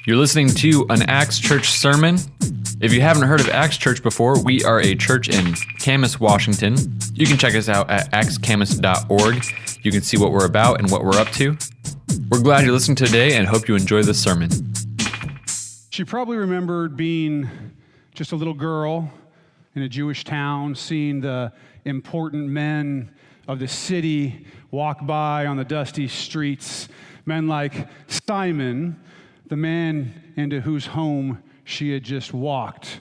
You're listening to an Acts Church sermon. If you haven't heard of Acts Church before, we are a church in Camas, Washington. You can check us out at actscamas.org. You can see what we're about and what we're up to. We're glad you're listening today and hope you enjoy this sermon. She probably remembered being just a little girl in a Jewish town, seeing the important men of the city walk by on the dusty streets, men like Simon, the man into whose home she had just walked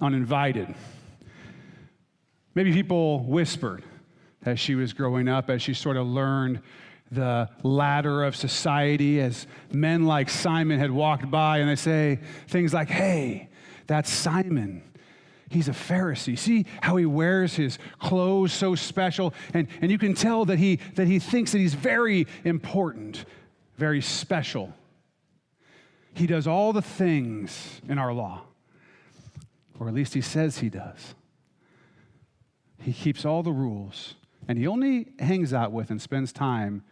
uninvited. Maybe people whispered as she was growing up, as she sort of learned the ladder of society, as men like Simon had walked by, and they say things like, "Hey, that's Simon. He's a Pharisee. See how he wears his clothes so special?" And you can tell that he thinks that he's very important, very special. He does all the things in our law, or at least he says he does. He keeps all the rules, and he only hangs out with and spends time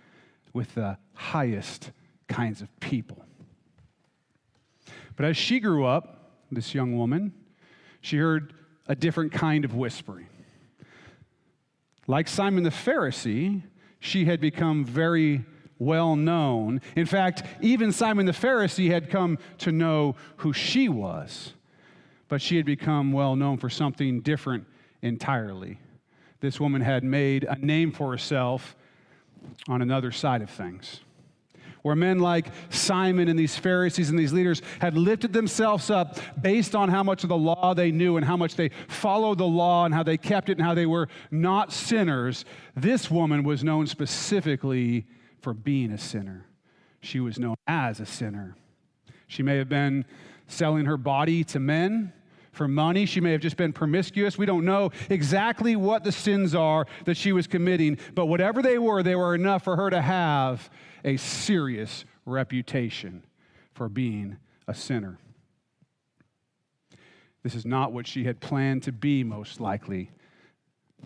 with the highest kinds of people. But as she grew up, this young woman, she heard a different kind of whispering. Like Simon the Pharisee, she had become very well known. In fact, even Simon the Pharisee had come to know who she was, but she had become well known for something different entirely. This woman had made a name for herself on another side of things, where men like Simon and these Pharisees and these leaders had lifted themselves up based on how much of the law they knew and how much they followed the law and how they kept it and how they were not sinners. This woman was known specifically for being a sinner. She was known as a sinner. She may have been selling her body to men for money. She may have just been promiscuous. We don't know exactly what the sins are that she was committing, but whatever they were enough for her to have a serious reputation for being a sinner. This is not what she had planned to be, most likely.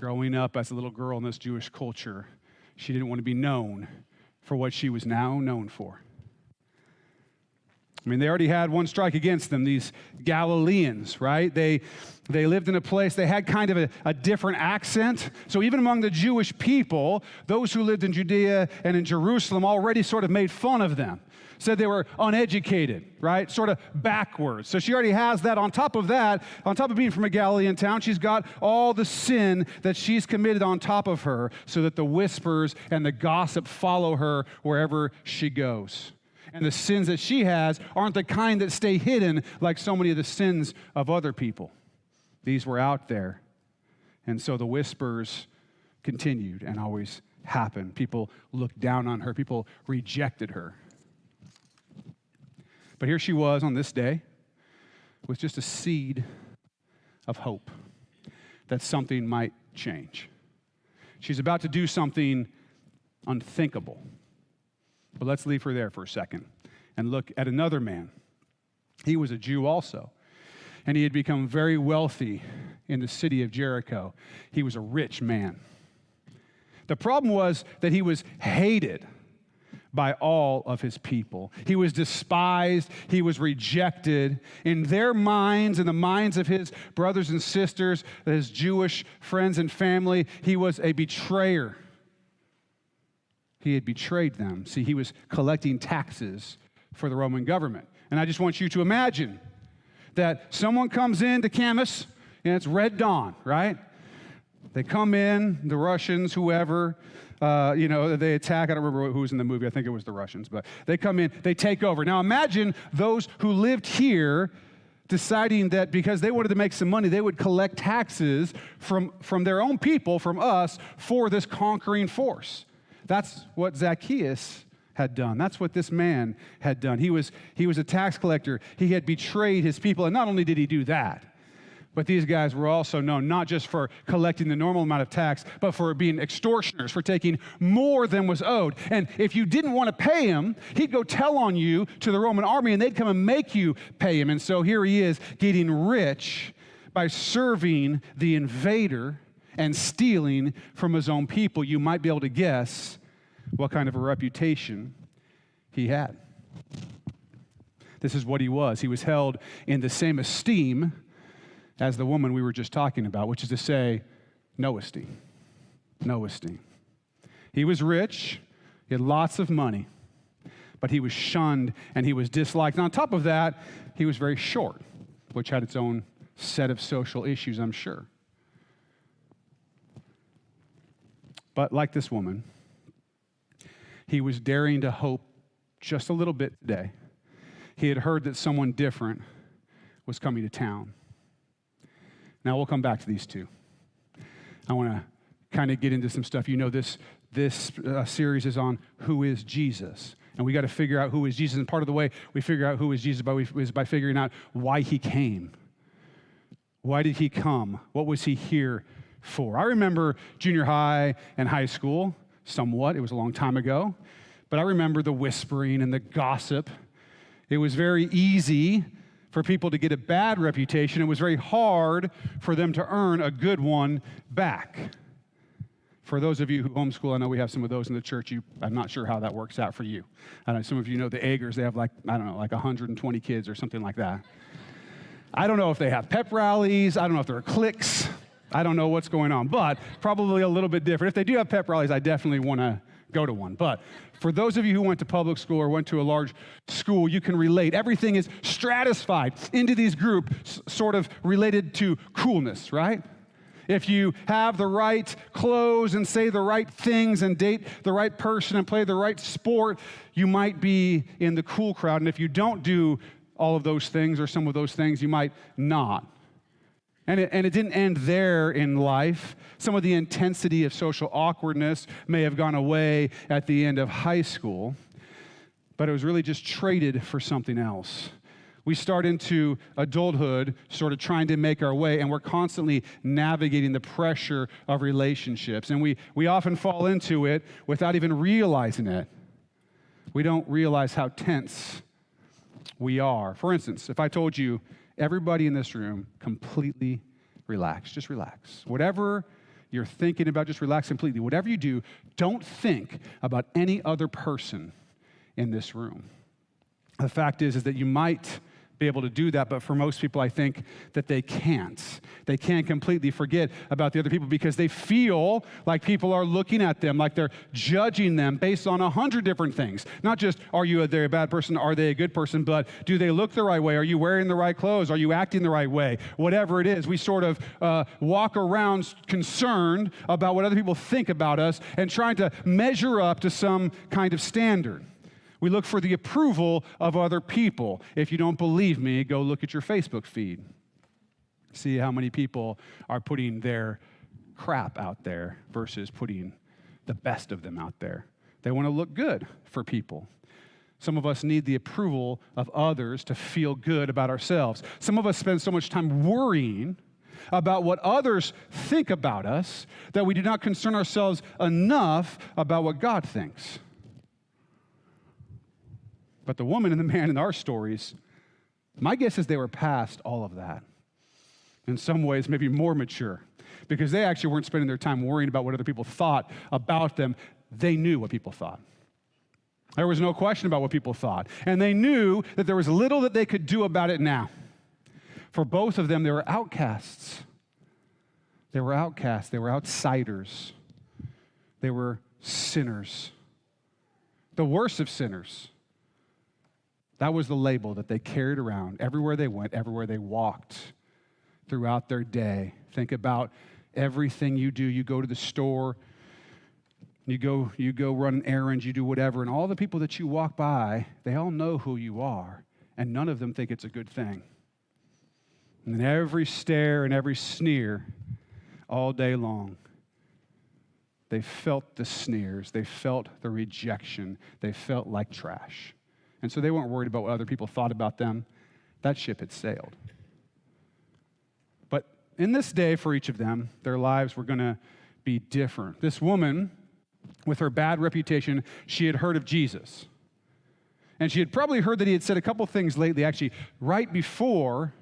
Growing up as a little girl in this Jewish culture, she didn't want to be known for what she was now known for. I mean, they already had one strike against them, these Galileans, right? They lived in a place, they had kind of a different accent. So even among the Jewish people, those who lived in Judea and in Jerusalem already sort of made fun of them, said they were uneducated, right? Sort of backwards. So she already has that. On top of being from a Galilean town, she's got all the sin that she's committed on top of her so that the whispers and the gossip follow her wherever she goes. And the sins that she has aren't the kind that stay hidden like so many of the sins of other people. These were out there. And so the whispers continued and always happened. People looked down on her. People rejected her. But here she was on this day with just a seed of hope that something might change. She's about to do something unthinkable. But let's leave her there for a second and look at another man. He was a Jew also, and he had become very wealthy in the city of Jericho. He was a rich man. The problem was that he was hated by all of his people. He was despised. He was rejected. In their minds, in the minds of his brothers and sisters, his Jewish friends and family, he was a betrayer. He had betrayed them. See, he was collecting taxes for the Roman government. And I just want you to imagine that someone comes into Camas, and it's Red Dawn, right? They come in, the Russians, whoever, they attack. I don't remember who was in the movie. I think it was the Russians. But they come in, they take over. Now imagine those who lived here deciding that because they wanted to make some money, they would collect taxes from their own people, from us, for this conquering force. That's what Zacchaeus had done. That's what this man had done. He was a tax collector. He had betrayed his people. And not only did he do that, but these guys were also known not just for collecting the normal amount of tax, but for being extortioners, for taking more than was owed. And if you didn't want to pay him, he'd go tell on you to the Roman army, and they'd come and make you pay him. And so here he is getting rich by serving the invader and stealing from his own people. You might be able to guess what kind of a reputation he had. This is what he was. He was held in the same esteem as the woman we were just talking about, which is to say, no esteem. No esteem. He was rich. He had lots of money. But he was shunned and he was disliked. And on top of that, he was very short, which had its own set of social issues, I'm sure. But like this woman, he was daring to hope just a little bit today. He had heard that someone different was coming to town. Now we'll come back to these two. I want to kind of get into some stuff. You know, this series is on who is Jesus. And we got to figure out who is Jesus. And part of the way we figure out who is Jesus is by figuring out why he came. Why did he come? What was he here for? I remember junior high and high school somewhat. It was a long time ago. But I remember the whispering and the gossip. It was very easy for people to get a bad reputation. It was very hard for them to earn a good one back. For those of you who homeschool, I know we have some of those in the church. I'm not sure how that works out for you. I know some of you know the Agers. They have like 120 kids or something like that. I don't know if they have pep rallies. I don't know if there are cliques. I don't know what's going on, but probably a little bit different. If they do have pep rallies, I definitely want to go to one. But for those of you who went to public school or went to a large school, you can relate. Everything is stratified into these groups sort of related to coolness, right? If you have the right clothes and say the right things and date the right person and play the right sport, you might be in the cool crowd. And if you don't do all of those things or some of those things, you might not. And it didn't end there in life. Some of the intensity of social awkwardness may have gone away at the end of high school, but it was really just traded for something else. We start into adulthood sort of trying to make our way, and we're constantly navigating the pressure of relationships. And we often fall into it without even realizing it. We don't realize how tense we are. For instance, if I told you, everybody in this room, completely relax. Just relax. Whatever you're thinking about, just relax completely. Whatever you do, don't think about any other person in this room. The fact is that you might be able to do that, but for most people, I think that they can't. They can't completely forget about the other people because they feel like people are looking at them, like they're judging them based on 100 different things. Not just, are they a bad person? Are they a good person? But do they look the right way? Are you wearing the right clothes? Are you acting the right way? Whatever it is, we sort of walk around concerned about what other people think about us and trying to measure up to some kind of standard. We look for the approval of other people. If you don't believe me, go look at your Facebook feed. See how many people are putting their crap out there versus putting the best of them out there. They want to look good for people. Some of us need the approval of others to feel good about ourselves. Some of us spend so much time worrying about what others think about us that we do not concern ourselves enough about what God thinks. But the woman and the man in our stories, my guess is they were past all of that. In some ways, maybe more mature, because they actually weren't spending their time worrying about what other people thought about them. They knew what people thought. There was no question about what people thought. And they knew that there was little that they could do about it now. For both of them, they were outcasts. They were outcasts. They were outsiders. They were sinners. The worst of sinners. That was the label that they carried around everywhere they went, everywhere they walked throughout their day. Think about everything you do. You go to the store, you go run an errand, you do whatever, and all the people that you walk by, they all know who you are, and none of them think it's a good thing. And every stare and every sneer all day long, they felt the sneers, they felt the rejection, they felt like trash. And so they weren't worried about what other people thought about them. That ship had sailed. But in this day, for each of them, their lives were going to be different. This woman, with her bad reputation, she had heard of Jesus. And she had probably heard that he had said a couple things lately, actually, right before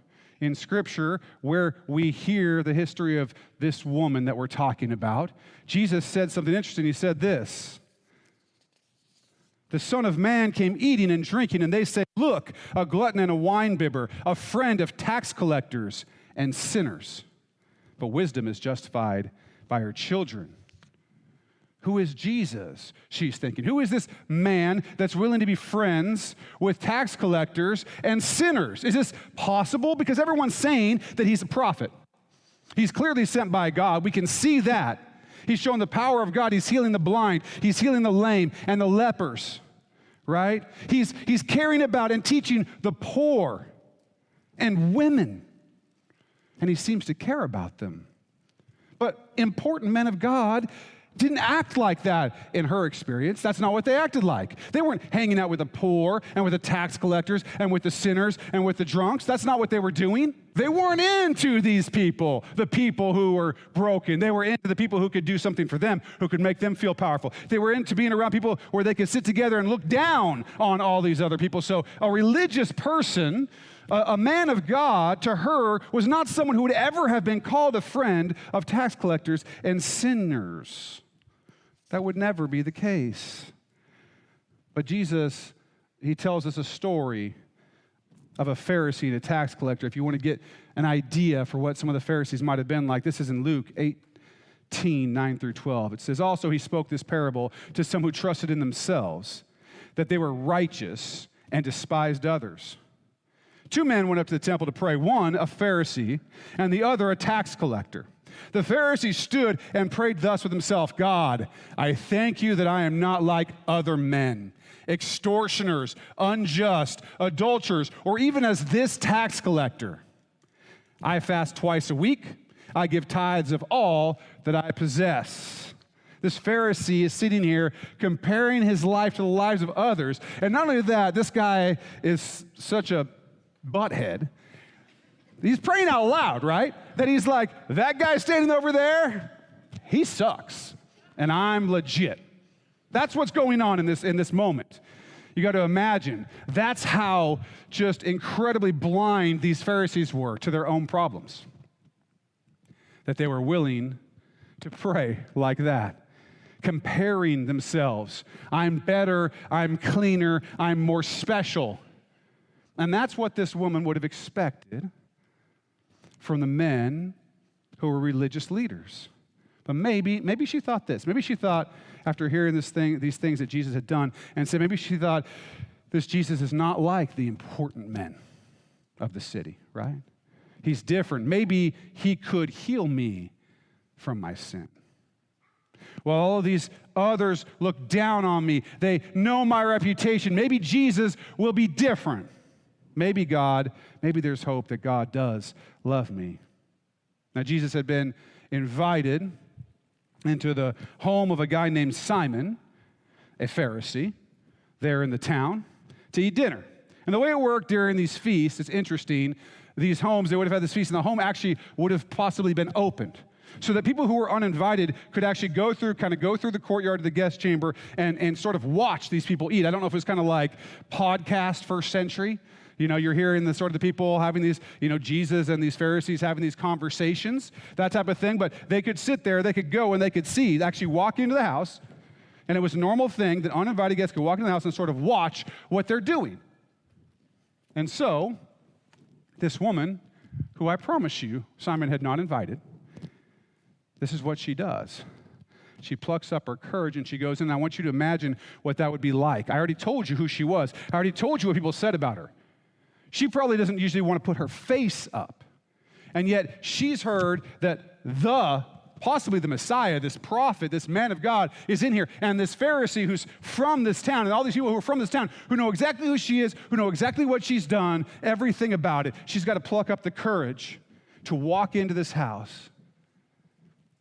in Scripture, where we hear the history of this woman that we're talking about. Jesus said something interesting. He said this: The Son of Man came eating and drinking, and they say, look, a glutton and a winebibber, a friend of tax collectors and sinners. But wisdom is justified by her children. Who is Jesus? She's thinking. Who is this man that's willing to be friends with tax collectors and sinners? Is this possible? Because everyone's saying that he's a prophet. He's clearly sent by God. We can see that. He's showing the power of God. He's healing the blind. He's healing the lame and the lepers, right? He's caring about and teaching the poor and women. And he seems to care about them. But important men of God didn't act like that in her experience. That's not what they acted like. They weren't hanging out with the poor and with the tax collectors and with the sinners and with the drunks. That's not what they were doing. They weren't into these people, the people who were broken. They were into the people who could do something for them, who could make them feel powerful. They were into being around people where they could sit together and look down on all these other people. So a religious person, a man of God, to her, was not someone who would ever have been called a friend of tax collectors and sinners. That would never be the case. But Jesus, he tells us a story of a Pharisee and a tax collector. If you want to get an idea for what some of the Pharisees might have been like, this is in Luke 18, 9 through 12. It says, also he spoke this parable to some who trusted in themselves, that they were righteous and despised others. Two men went up to the temple to pray, one a Pharisee and the other a tax collector. The Pharisee stood and prayed thus with himself, God, I thank you that I am not like other men, extortioners, unjust, adulterers, or even as this tax collector. I fast twice a week. I give tithes of all that I possess. This Pharisee is sitting here comparing his life to the lives of others. And not only that, this guy is such a butthead. He's praying out loud, right? That he's like, that guy standing over there, he sucks, and I'm legit. That's what's going on in this moment. You got to imagine, that's how just incredibly blind these Pharisees were to their own problems. That they were willing to pray like that, comparing themselves. I'm better, I'm cleaner, I'm more special. And that's what this woman would have expected from the men who were religious leaders. But maybe she thought this. Maybe she thought, after hearing these things that Jesus had done, and said, maybe she thought, this Jesus is not like the important men of the city, right? He's different. Maybe he could heal me from my sin. Well, all of these others look down on me. They know my reputation. Maybe Jesus will be different. Maybe there's hope that God does love me. Now, Jesus had been invited into the home of a guy named Simon, a Pharisee, there in the town, to eat dinner. And the way it worked during these feasts, it's interesting, these homes, they would have had this feast, and the home actually would have possibly been opened, so that people who were uninvited could actually go through the courtyard of the guest chamber and sort of watch these people eat. I don't know if it was kind of like podcast first century. You know, you're hearing the sort of the people having these, Jesus and these Pharisees having these conversations, that type of thing. But they could sit there, they could go, and they could see, actually walk into the house. And it was a normal thing that uninvited guests could walk into the house and sort of watch what they're doing. And so, this woman, who I promise you, Simon had not invited, this is what she does. She plucks up her courage and she goes in. I want you to imagine what that would be like. I already told you who she was. I already told you what people said about her. She probably doesn't usually want to put her face up. And yet she's heard that possibly the Messiah, this prophet, this man of God is in here. And this Pharisee who's from this town, and all these people who are from this town, who know exactly who she is, who know exactly what she's done, everything about it. She's got to pluck up the courage to walk into this house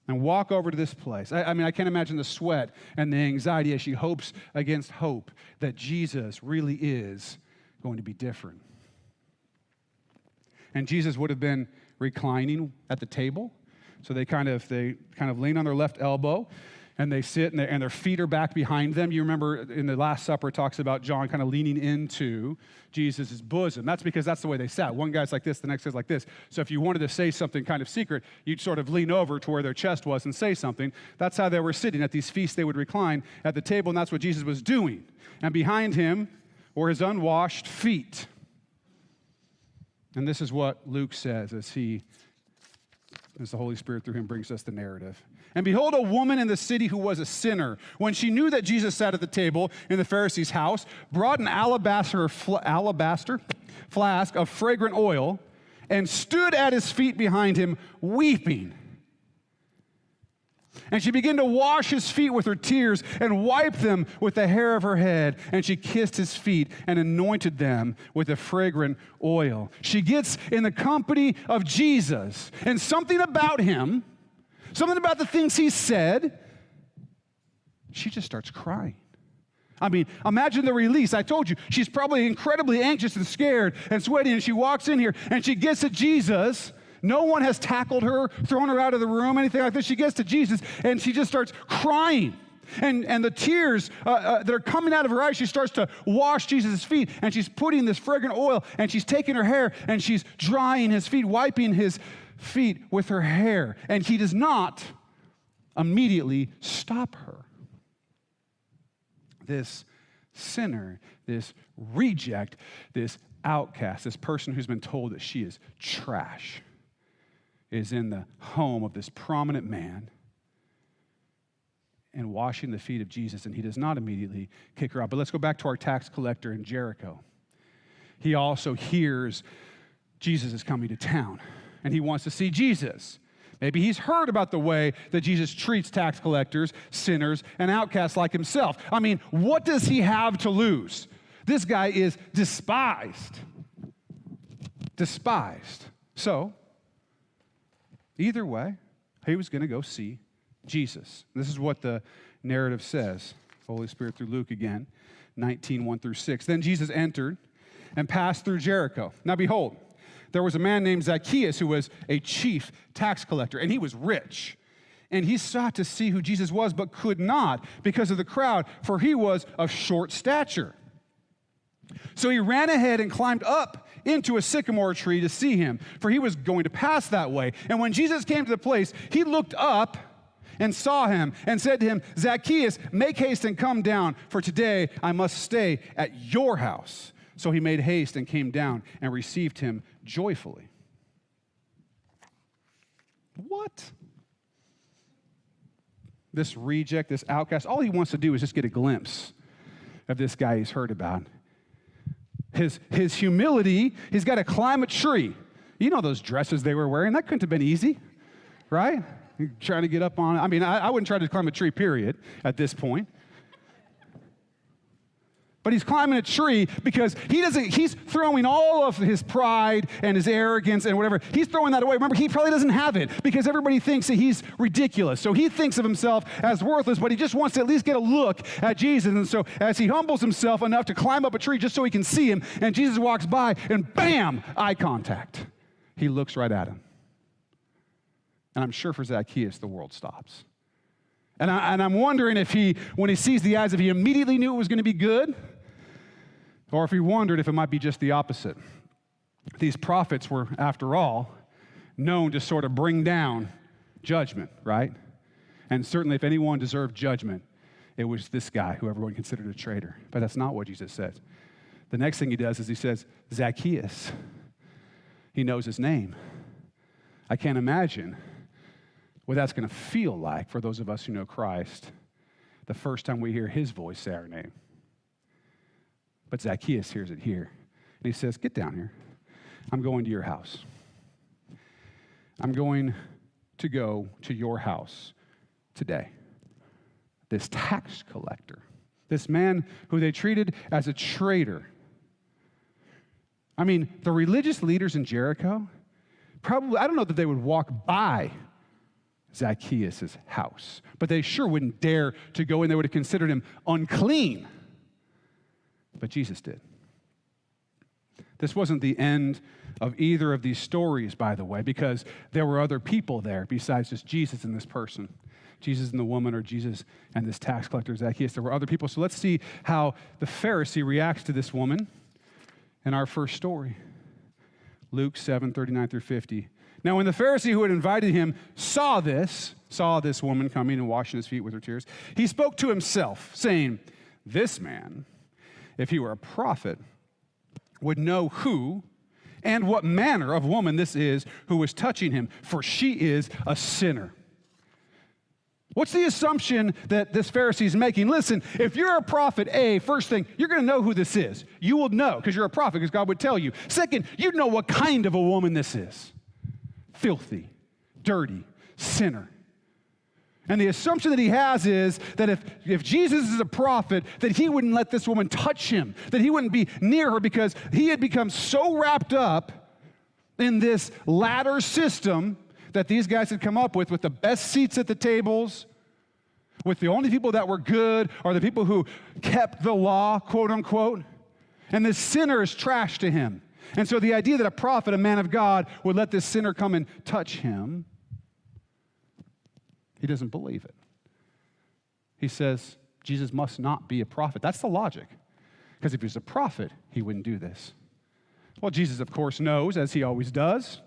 and walk over to this place. I mean, I can't imagine the sweat and the anxiety as she hopes against hope that Jesus really is going to be different. And Jesus would have been reclining at the table. So they kind of lean on their left elbow, and they sit, and their feet are back behind them. You remember in the Last Supper, it talks about John kind of leaning into Jesus' bosom. That's because that's the way they sat. One guy's like this, the next guy's like this. So if you wanted to say something kind of secret, you'd sort of lean over to where their chest was and say something. That's how they were sitting. At these feasts, they would recline at the table, and that's what Jesus was doing. And behind him were his unwashed feet. And this is what Luke says as the Holy Spirit through him brings us the narrative. And behold, a woman in the city who was a sinner, when she knew that Jesus sat at the table in the Pharisee's house, brought an alabaster flask of fragrant oil and stood at his feet behind him, weeping. And she began to wash his feet with her tears and wipe them with the hair of her head. And she kissed his feet and anointed them with the fragrant oil. She gets in the company of Jesus, and something about him, something about the things he said, she just starts crying. I mean, imagine the release. I told you, she's probably incredibly anxious and scared and sweaty, and she walks in here, and she gets to Jesus. No one has tackled her, thrown her out of the room, anything like this. She gets to Jesus, and she just starts crying. And the tears that are coming out of her eyes, she starts to wash Jesus' feet, and she's putting this fragrant oil, and she's taking her hair, and she's drying his feet, wiping his feet with her hair. And he does not immediately stop her. This sinner, this reject, this outcast, this person who's been told that she is trash, is in the home of this prominent man and washing the feet of Jesus, and he does not immediately kick her out. But let's go back to our tax collector in Jericho. He also hears Jesus is coming to town, and he wants to see Jesus. Maybe he's heard about the way that Jesus treats tax collectors, sinners, and outcasts like himself. I mean, what does he have to lose? This guy is despised. Despised. So, either way, he was going to go see Jesus. This is what the narrative says. Holy Spirit through Luke again, 19:1-6. Then Jesus entered and passed through Jericho. Now behold, there was a man named Zacchaeus who was a chief tax collector, and he was rich. And he sought to see who Jesus was, but could not because of the crowd, for he was of short stature. So he ran ahead and climbed up into a sycamore tree to see him, for he was going to pass that way. And when Jesus came to the place, he looked up and saw him and said to him, Zacchaeus, make haste and come down, for today I must stay at your house. So he made haste and came down and received him joyfully. What? This reject, this outcast, all he wants to do is just get a glimpse of this guy he's heard about. His humility, he's got to climb a tree. You know those dresses they were wearing? That couldn't have been easy, right? Trying to get up on it. I mean, I wouldn't try to climb a tree, period, at this point. But he's climbing a tree because he's throwing all of his pride and his arrogance and whatever. He's throwing that away. Remember, he probably doesn't have it because everybody thinks that he's ridiculous. So he thinks of himself as worthless, but he just wants to at least get a look at Jesus. And so as he humbles himself enough to climb up a tree just so he can see him, and Jesus walks by and bam, eye contact. He looks right at him. And I'm sure for Zacchaeus, the world stops. And I'm wondering if when he sees the eyes, if he immediately knew it was going to be good, or if he wondered if it might be just the opposite. These prophets were, after all, known to sort of bring down judgment, right? And certainly if anyone deserved judgment, it was this guy who everyone considered a traitor. But that's not what Jesus says. The next thing he does is he says, Zacchaeus. He knows his name. I can't imagine what that's going to feel like for those of us who know Christ the first time we hear his voice say our name. But Zacchaeus hears it here. And he says, get down here. I'm going to your house. I'm going to go to your house today. This tax collector, this man who they treated as a traitor. I mean, the religious leaders in Jericho, probably, I don't know that they would walk by Zacchaeus' house, but they sure wouldn't dare to go in. They would have considered him unclean. But Jesus did. This wasn't the end of either of these stories, by the way, because there were other people there besides just Jesus and this person. Jesus and the woman or Jesus and this tax collector Zacchaeus. There were other people. So let's see how the Pharisee reacts to this woman in our first story. Luke 7:39-50. Now when the Pharisee who had invited him saw this woman coming and washing his feet with her tears, he spoke to himself, saying, this man, if he were a prophet, would know who and what manner of woman this is who was touching him, for she is a sinner. What's the assumption that this Pharisee is making? Listen, if you're a prophet, first thing, you're going to know who this is. You will know because you're a prophet, because God would tell you. Second, you know what kind of a woman this is. Filthy, dirty, sinner. And the assumption that he has is that if Jesus is a prophet, that he wouldn't let this woman touch him, that he wouldn't be near her because he had become so wrapped up in this ladder system that these guys had come up with the best seats at the tables, with the only people that were good are the people who kept the law, quote unquote. And this sinner is trash to him. And so the idea that a prophet, a man of God, would let this sinner come and touch him, he doesn't believe it. He says, Jesus must not be a prophet. That's the logic. Because if he was a prophet, he wouldn't do this. Well, Jesus, of course, knows, as he always does,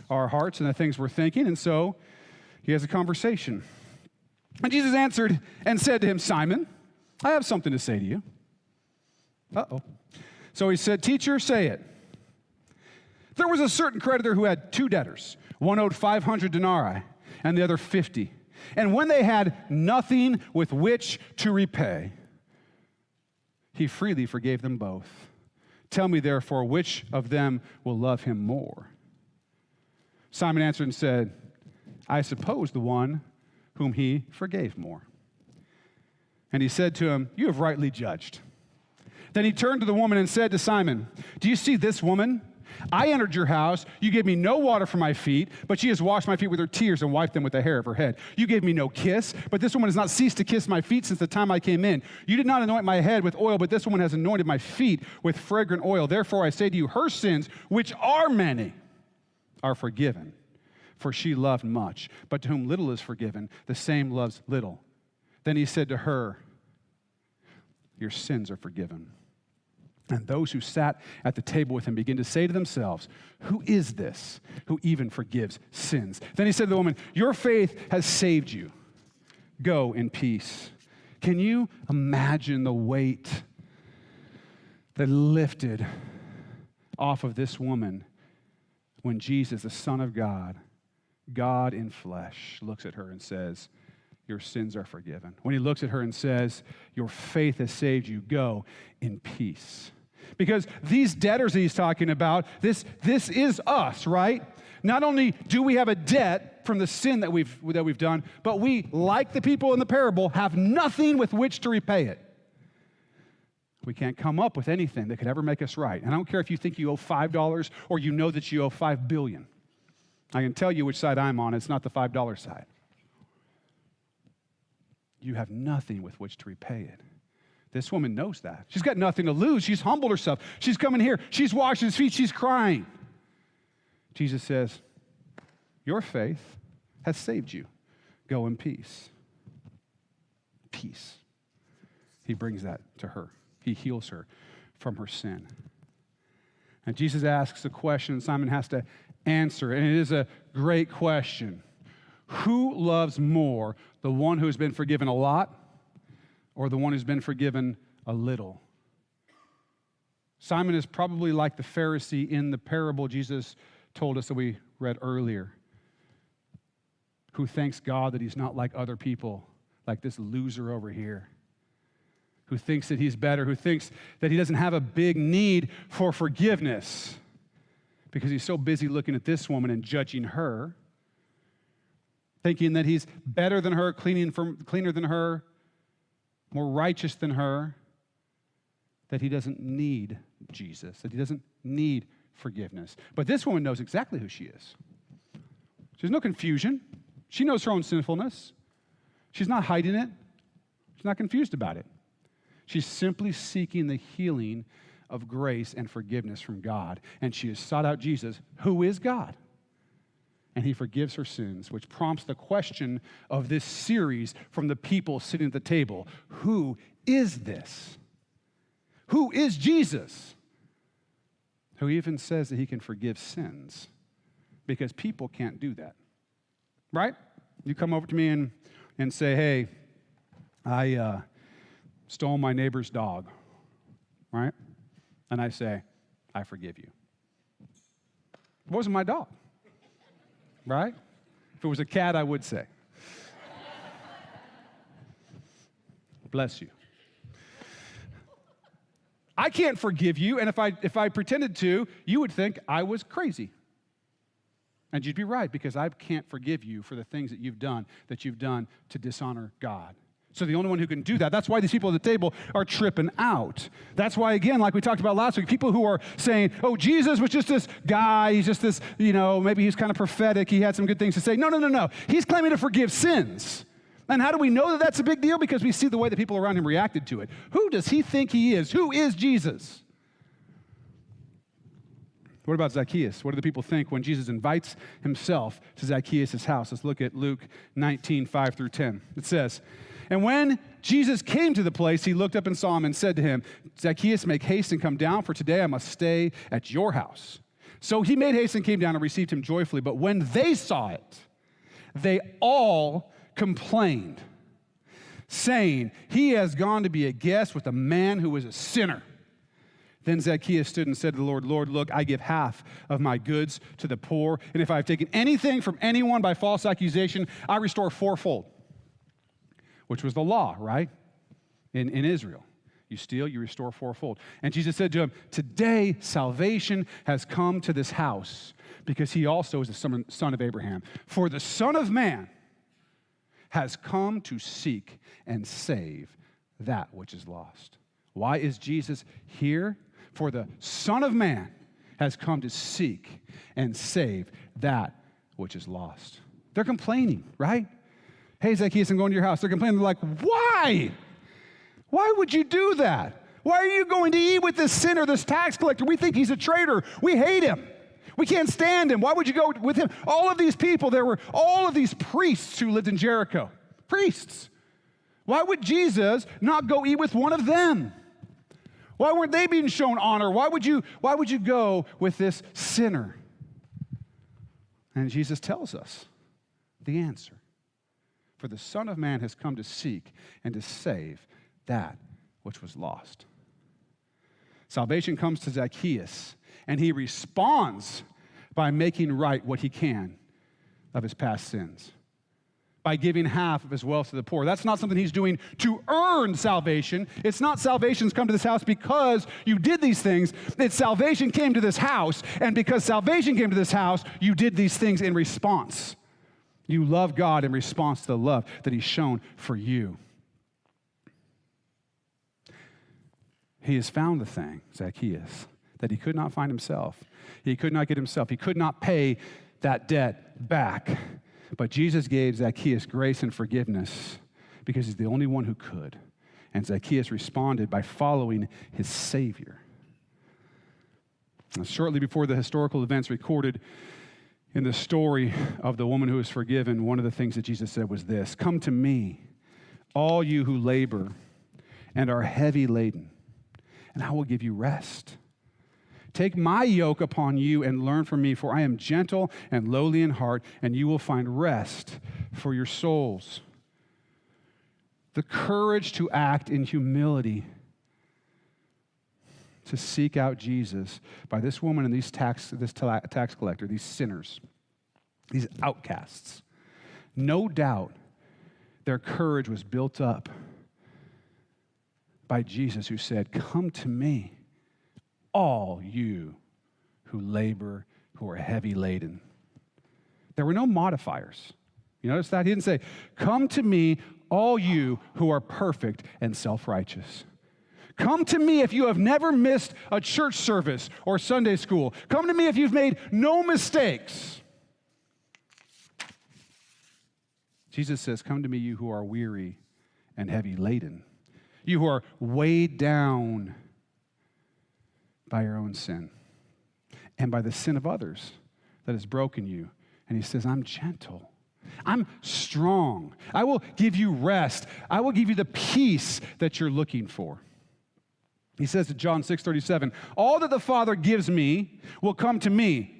our hearts and the things we're thinking, and so he has a conversation. And Jesus answered and said to him, Simon, I have something to say to you. Uh-oh. So he said, Teacher, say it. There was a certain creditor who had two debtors. One owed 500 denarii and the other 50. And when they had nothing with which to repay, he freely forgave them both. Tell me, therefore, which of them will love him more? Simon answered and said, I suppose the one whom he forgave more. And he said to him, You have rightly judged. Then he turned to the woman and said to Simon, Do you see this woman? I entered your house. You gave me no water for my feet, but she has washed my feet with her tears and wiped them with the hair of her head. You gave me no kiss, but this woman has not ceased to kiss my feet since the time I came in. You did not anoint my head with oil, but this woman has anointed my feet with fragrant oil. Therefore I say to you, her sins, which are many, are forgiven. For she loved much, but to whom little is forgiven, the same loves little. Then he said to her, Your sins are forgiven. And those who sat at the table with him began to say to themselves, Who is this who even forgives sins? Then he said to the woman, Your faith has saved you. Go in peace. Can you imagine the weight that lifted off of this woman when Jesus, the Son of God, God in flesh, looks at her and says, Your sins are forgiven. When he looks at her and says, Your faith has saved you, go in peace. Because these debtors that he's talking about, this is us, right? Not only do we have a debt from the sin that we've done, but we, like the people in the parable, have nothing with which to repay it. We can't come up with anything that could ever make us right. And I don't care if you think you owe $5 or you know that you owe $5 billion. I can tell you which side I'm on. It's not the $5 side. You have nothing with which to repay it. This woman knows that. She's got nothing to lose. She's humbled herself. She's coming here. She's washing his feet. She's crying. Jesus says, Your faith has saved you. Go in peace. Peace. He brings that to her. He heals her from her sin. And Jesus asks a question Simon has to answer, and it is a great question. Who loves more, the one who has been forgiven a lot or the one who's been forgiven a little? Simon is probably like the Pharisee in the parable Jesus told us that we read earlier, who thanks God that he's not like other people, like this loser over here, who thinks that he's better, who thinks that he doesn't have a big need for forgiveness because he's so busy looking at this woman and judging her, thinking that he's better than her, cleaner than her, more righteous than her, that he doesn't need Jesus, that he doesn't need forgiveness. But this woman knows exactly who she is. There's no confusion. She knows her own sinfulness. She's not hiding it. She's not confused about it. She's simply seeking the healing of grace and forgiveness from God. And she has sought out Jesus, who is God. and he forgives her sins, which prompts the question of this series from the people sitting at the table. Who is this? Who is Jesus? Who even says that he can forgive sins, because people can't do that, right? You come over to me and say, hey, I stole my neighbor's dog, right? And I say, I forgive you. It wasn't my dog, right? If it was a cat, I would say, bless you. I can't forgive you, and if I pretended to, you would think I was crazy. And you'd be right, because I can't forgive you for the things that you've done to dishonor God. So the only one who can do that, that's why these people at the table are tripping out. That's why, again, like we talked about last week, people who are saying, oh, Jesus was just this guy, he's just this, maybe he's kind of prophetic, he had some good things to say. No. He's claiming to forgive sins. And how do we know that that's a big deal? Because we see the way the people around him reacted to it. Who does he think he is? Who is Jesus? What about Zacchaeus? What do the people think when Jesus invites himself to Zacchaeus' house? Let's look at Luke 19, 5 through 10. It says, and when Jesus came to the place, he looked up and saw him and said to him, Zacchaeus, make haste and come down, for today I must stay at your house. So he made haste and came down and received him joyfully. But when they saw it, they all complained, saying, he has gone to be a guest with a man who is a sinner. Then Zacchaeus stood and said to the Lord, Lord, look, I give half of my goods to the poor, and if I have taken anything from anyone by false accusation, I restore fourfold, which was the law, right, in Israel. You steal, you restore fourfold. And Jesus said to him, today salvation has come to this house, because he also is the son of Abraham. For the Son of Man has come to seek and save that which is lost. Why is Jesus here? For the Son of Man has come to seek and save that which is lost. They're complaining, right? Hey, Zacchaeus, I'm going to your house. They're complaining. They're like, why? Why would you do that? Why are you going to eat with this sinner, this tax collector? We think he's a traitor. We hate him. We can't stand him. Why would you go with him? All of these people, there were all of these priests who lived in Jericho. Priests. Why would Jesus not go eat with one of them? Why weren't they being shown honor? Why would you go with this sinner? And Jesus tells us the answer. For the Son of Man has come to seek and to save that which was lost. Salvation comes to Zacchaeus, and he responds by making right what he can of his past sins, by giving half of his wealth to the poor. That's not something he's doing to earn salvation. It's not salvation's come to this house because you did these things. It's salvation came to this house, and because salvation came to this house, you did these things in response. You love God in response to the love that he's shown for you. He has found the thing, Zacchaeus, that he could not find himself. He could not get himself. He could not pay that debt back. But Jesus gave Zacchaeus grace and forgiveness because he's the only one who could. And Zacchaeus responded by following his Savior. Now, shortly before the historical events recorded in the story of the woman who was forgiven, one of the things that Jesus said was this: come to me, all you who labor and are heavy laden, and I will give you rest. Take my yoke upon you and learn from me, for I am gentle and lowly in heart, and you will find rest for your souls. The courage to act in humility, to seek out Jesus by this woman and this tax collector, these sinners, these outcasts. No doubt their courage was built up by Jesus, who said, come to me, all you who labor, who are heavy laden. There were no modifiers. You notice that? He didn't say, come to me, all you who are perfect and self-righteous. Come to me if you have never missed a church service or Sunday school. Come to me if you've made no mistakes. Jesus says, come to me, you who are weary and heavy laden. You who are weighed down by your own sin and by the sin of others that has broken you And he says, I'm gentle. I'm strong. I will give you rest. I will give you the peace that you're looking for. He says to John 6:37, all that the Father gives me will come to me.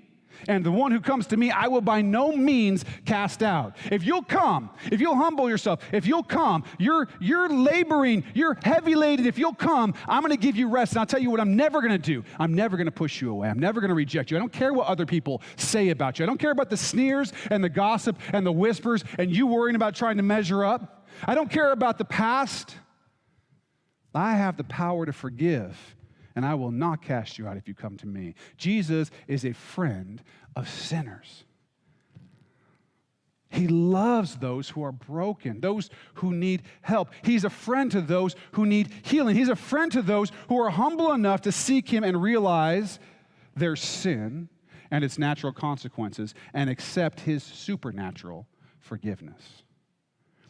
And the one who comes to me, I will by no means cast out. If you'll come, if you'll humble yourself, if you'll come, you're laboring, you're heavy laden. If you'll come, I'm going to give you rest. And I'll tell you what I'm never going to do. I'm never going to push you away. I'm never going to reject you. I don't care what other people say about you. I don't care about the sneers and the gossip and the whispers and you worrying about trying to measure up. I don't care about the past. I have the power to forgive, and I will not cast you out if you come to me. Jesus is a friend of sinners. He loves those who are broken, those who need help. He's a friend to those who need healing. He's a friend to those who are humble enough to seek him and realize their sin and its natural consequences and accept his supernatural forgiveness.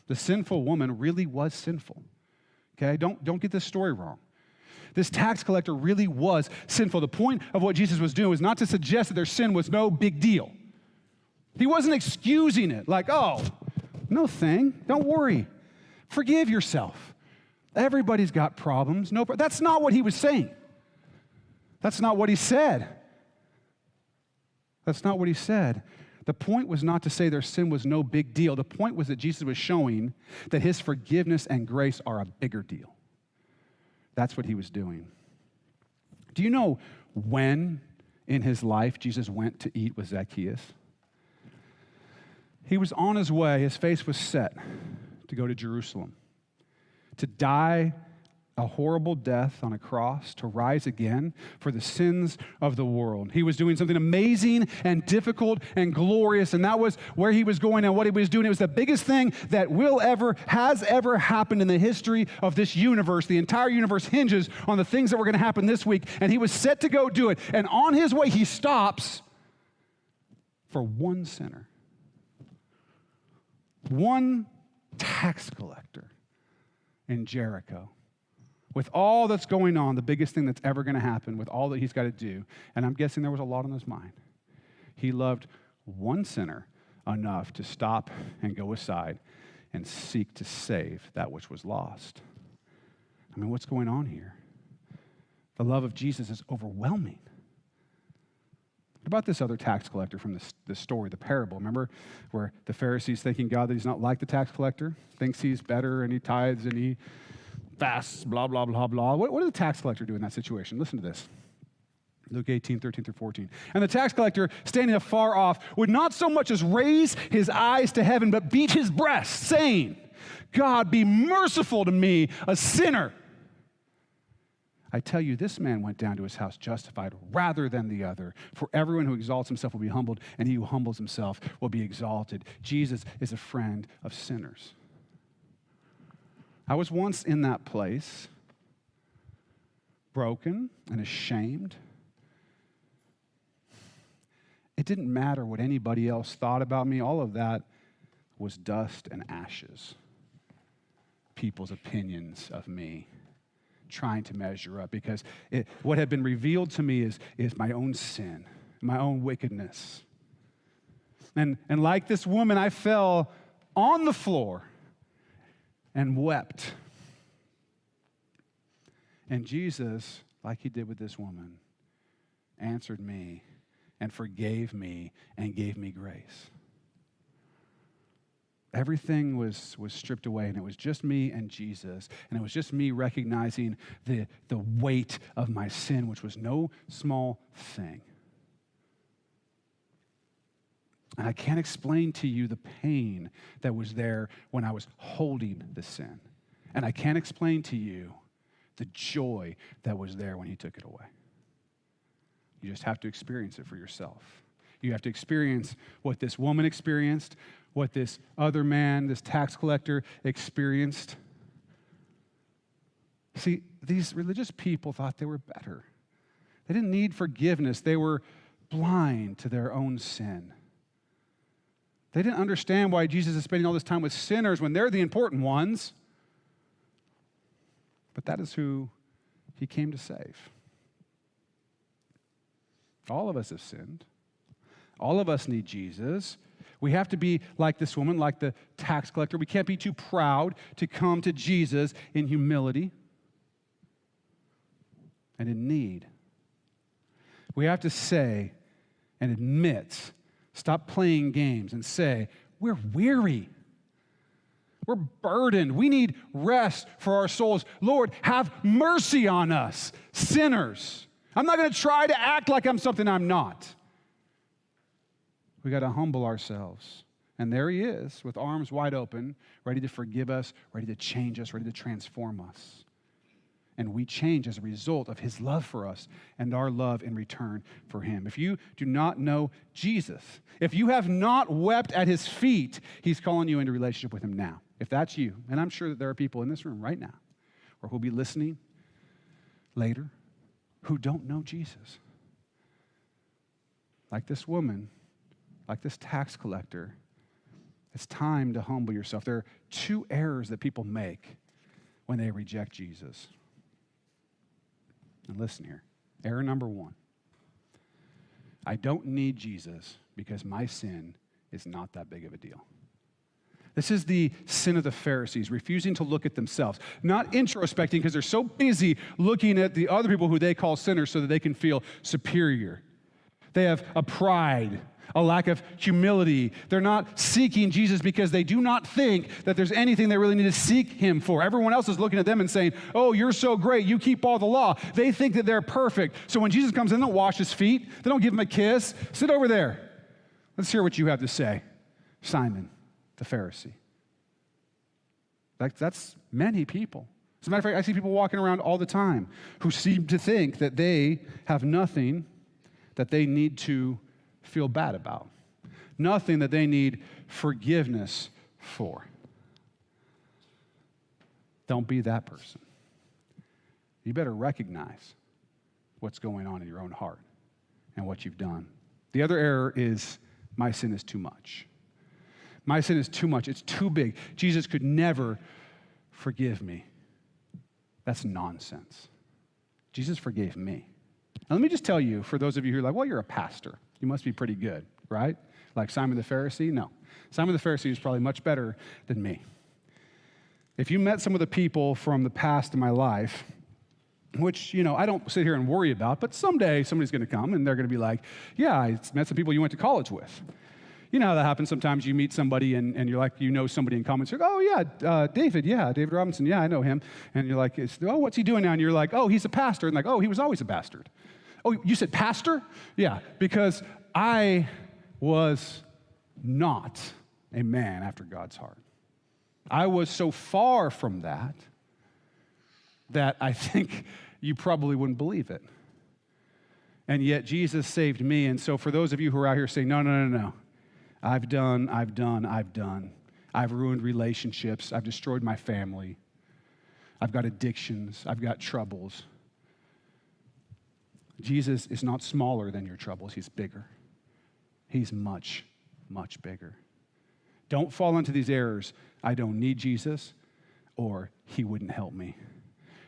The sinful woman really was sinful. Okay, don't get this story wrong. This tax collector really was sinful. The point of what Jesus was doing was not to suggest that their sin was no big deal. He wasn't excusing it like, oh, no thing, don't worry. Forgive yourself. Everybody's got problems. That's not what he was saying. That's not what he said. That's not what he said. The point was not to say their sin was no big deal. The point was that Jesus was showing that his forgiveness and grace are a bigger deal. That's what he was doing. Do you know when in his life Jesus went to eat with Zacchaeus? He was on his way. His face was set to go to Jerusalem, to die a horrible death on a cross, to rise again for the sins of the world. He was doing something amazing and difficult and glorious, and that was where he was going and what he was doing. It was the biggest thing that has ever happened in the history of this universe. The entire universe hinges on the things that were going to happen this week, and he was set to go do it. And on his way, he stops for one sinner, one tax collector in Jericho. With all that's going on, the biggest thing that's ever going to happen, with all that he's got to do, and I'm guessing there was a lot on his mind, he loved one sinner enough to stop and go aside and seek to save that which was lost. I mean, what's going on here? The love of Jesus is overwhelming. What about this other tax collector from this story, the parable? Remember where the Pharisees thinking God that he's not like the tax collector, thinks he's better and he tithes and he fasts, blah, blah, blah, blah. What did the tax collector do in that situation? Listen to this. Luke 18, 13 through 14. And the tax collector, standing afar off, would not so much as raise his eyes to heaven, but beat his breast, saying, God, be merciful to me, a sinner. I tell you, this man went down to his house justified rather than the other. For everyone who exalts himself will be humbled, and he who humbles himself will be exalted. Jesus is a friend of sinners. I was once in that place, broken and ashamed. It didn't matter what anybody else thought about me. All of that was dust and ashes. People's opinions of me, trying to measure up, because what had been revealed to me is my own sin, my own wickedness. And like this woman, I fell on the floor and wept. And Jesus, like he did with this woman, answered me and forgave me and gave me grace. Everything was stripped away, and it was just me and Jesus, and it was just me recognizing the weight of my sin, which was no small thing. And I can't explain to you the pain that was there when I was holding the sin. And I can't explain to you the joy that was there when he took it away. You just have to experience it for yourself. You have to experience what this woman experienced, what this other man, this tax collector experienced. See, these religious people thought they were better. They didn't need forgiveness. They were blind to their own sin. They didn't understand why Jesus is spending all this time with sinners when they're the important ones. But that is who he came to save. All of us have sinned. All of us need Jesus. We have to be like this woman, like the tax collector. We can't be too proud to come to Jesus in humility and in need. We have to say and admit, stop playing games and say, we're weary. We're burdened. We need rest for our souls. Lord, have mercy on us, sinners. I'm not going to try to act like I'm something I'm not. We got to humble ourselves. And there he is with arms wide open, ready to forgive us, ready to change us, ready to transform us. And we change as a result of his love for us and our love in return for him. If you do not know Jesus, if you have not wept at his feet, he's calling you into relationship with him now. If that's you, and I'm sure that there are people in this room right now or who'll be listening later who don't know Jesus. Like this woman, like this tax collector, it's time to humble yourself. There are two errors that people make when they reject Jesus. And listen here. Error number one. I don't need Jesus because my sin is not that big of a deal. This is the sin of the Pharisees, refusing to look at themselves, not introspecting because they're so busy looking at the other people who they call sinners so that they can feel superior. They have a pride, a lack of humility. They're not seeking Jesus because they do not think that there's anything they really need to seek him for. Everyone else is looking at them and saying, oh, you're so great, you keep all the law. They think that they're perfect. So when Jesus comes in, they don't wash his feet. They don't give him a kiss. Sit over there. Let's hear what you have to say, Simon, the Pharisee. That's many people. As a matter of fact, I see people walking around all the time who seem to think that they have nothing that they need to feel bad about, nothing that they need forgiveness for. Don't be that person. You better recognize what's going on in your own heart and what you've done. The other error is, my sin is too much. My sin is too much. It's too big. Jesus could never forgive me. That's nonsense. Jesus forgave me. Now, let me just tell you, for those of you who are like, well, you're a pastor. You must be pretty good, right? Like Simon the Pharisee? No. Simon the Pharisee is probably much better than me. If you met some of the people from the past in my life, which, I don't sit here and worry about, but someday somebody's going to come and they're going to be like, yeah, I met some people you went to college with. You know how that happens sometimes. You meet somebody and you're like, somebody in comments. You're like, oh, yeah, David Robinson. Yeah, I know him. And you're like, oh, what's he doing now? And you're like, oh, he's a pastor. And like, oh, he was always a bastard. Oh, you said pastor? Yeah, because I was not a man after God's heart. I was so far from that I think you probably wouldn't believe it. And yet Jesus saved me. And so for those of you who are out here saying, no. I've done. I've ruined relationships. I've destroyed my family. I've got addictions. I've got troubles. Jesus is not smaller than your troubles. He's bigger. He's much, much bigger. Don't fall into these errors. I don't need Jesus, or he wouldn't help me.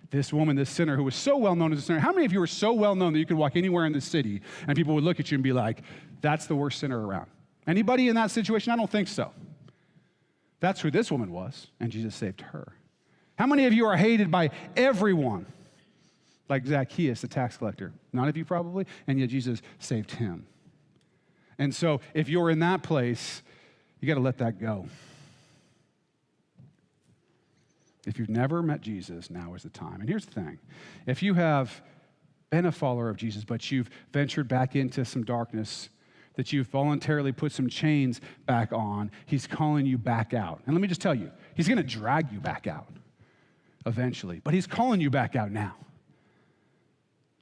This woman, this sinner who was so well known as a sinner, how many of you are so well known that you could walk anywhere in the city and people would look at you and be like, that's the worst sinner around? Anybody in that situation? I don't think so. That's who this woman was, and Jesus saved her. How many of you are hated by everyone? Like Zacchaeus, the tax collector. None of you probably, and yet Jesus saved him. And so if you're in that place, you got to let that go. If you've never met Jesus, now is the time. And here's the thing. If you have been a follower of Jesus, but you've ventured back into some darkness, that you've voluntarily put some chains back on, he's calling you back out. And let me just tell you, he's going to drag you back out eventually, but he's calling you back out now.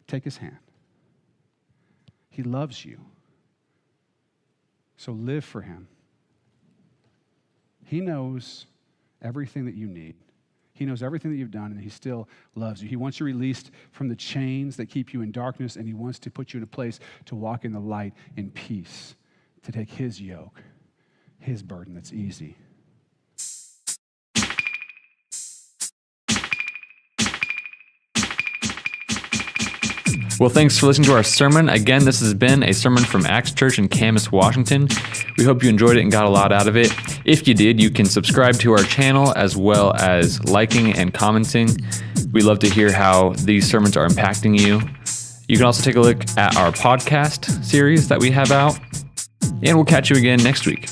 Take his hand. He loves you. So live for him. He knows everything that you need. He knows everything that you've done, and he still loves you. He wants you released from the chains that keep you in darkness, and he wants to put you in a place to walk in the light in peace, to take his yoke, his burden that's easy. Well, thanks for listening to our sermon. Again, this has been a sermon from Acts Church in Camas, Washington. We hope you enjoyed it and got a lot out of it. If you did, you can subscribe to our channel as well as liking and commenting. We love to hear how these sermons are impacting you. You can also take a look at our podcast series that we have out. And we'll catch you again next week.